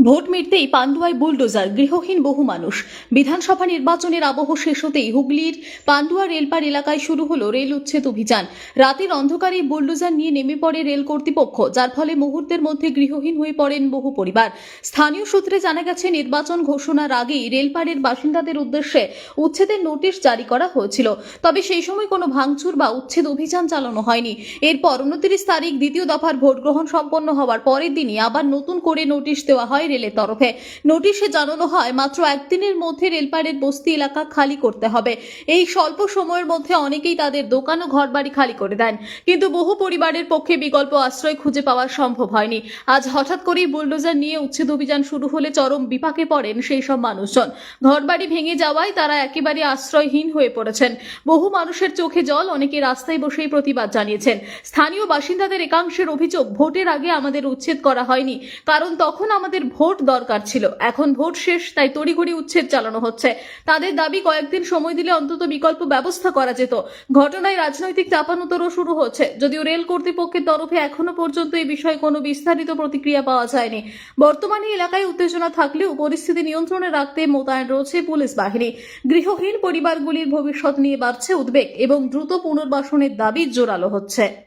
Vote মিটতেই পান্ডুয়ায় bulldozer, গৃহহীন বহু মানুষ। বিধানসভা নির্বাচনের আবহ শেষ হতেই হুগলির পান্ডুয়া রেলপার এলাকায় শুরু হলো রেল উচ্ছেদ অভিযান। রাতের অন্ধকারে বুলডোজার নিয়ে নেমে পড়ে রেল কর্তৃপক্ষ, যার ফলে মুহূর্তের মধ্যে গৃহহীন হয়ে পড়েন বহু পরিবার। স্থানীয় সূত্রে জানা গেছে, নির্বাচন ঘোষণার আগেই রেলপাড়ের বাসিন্দাদের উদ্দেশ্যে উচ্ছেদের নোটিশ জারি করা হয়েছিল। তবে সেই সময় কোনো ভাঙচুর বা উচ্ছেদ অভিযান চালানো হয়নি। এরপর 29 তারিখ দ্বিতীয় দফার ভোট গ্রহণ সম্পন্ন হওয়ার পরের দিনই আবার নতুন করে নোটিশ দেওয়া হয় রেলের তরফে। নোটিশে জানানো হয়, মাত্র একদিনের মধ্যে রেলপাড়ের বস্তি এলাকা খালি করতে হবে। এই স্বল্প সময়ের মধ্যে অনেকেই তাদের দোকান ও ঘরবাড়ি খালি করে দেন, কিন্তু বহু পরিবারের পক্ষে বিকল্প আশ্রয় খুঁজে পাওয়া সম্ভব হয়নি। আজ হঠাৎ করেই বুলডোজার নিয়ে উচ্ছেদ অভিযান শুরু হলে চরম বিপাকে পড়েন সেই সব মানুষজন। ঘরবাড়ি ভেঙে যাওয়ায় তারা একেবারে আশ্রয়হীন হয়ে পড়েছেন। বহু মানুষের চোখে জল, অনেকে রাস্তায় বসেই প্রতিবাদ জানিয়েছেন। স্থানীয় বাসিন্দাদের একাংশের অভিযোগ, ভোটের আগে আমাদের উচ্ছেদ করা হয়নি, কারণ তখন আমাদের ভোট দরকার ছিল। এখন ভোট শেষ, তাই তড়িঘড়ি উচ্ছেদ চালানো হচ্ছে। তাদের দাবি, কয়েকদিন সময় দিলে অন্তত বিকল্প ব্যবস্থা করা যেত। ঘটনায় রাজনৈতিক চাপানোতরও শুরু হচ্ছে, যদিও রেল কর্তৃপক্ষের তরফে এখনো পর্যন্ত এই বিষয়ে কোনো বিস্তারিত প্রতিক্রিয়া পাওয়া যায়নি। বর্তমানে এলাকায় উত্তেজনা থাকলেও পরিস্থিতি নিয়ন্ত্রণে রাখতে মোতায়েন রয়েছে পুলিশ বাহিনী। গৃহহীন পরিবারগুলির ভবিষ্যৎ নিয়ে বাড়ছে উদ্বেগ এবং দ্রুত পুনর্বাসনের দাবি জোরালো হচ্ছে।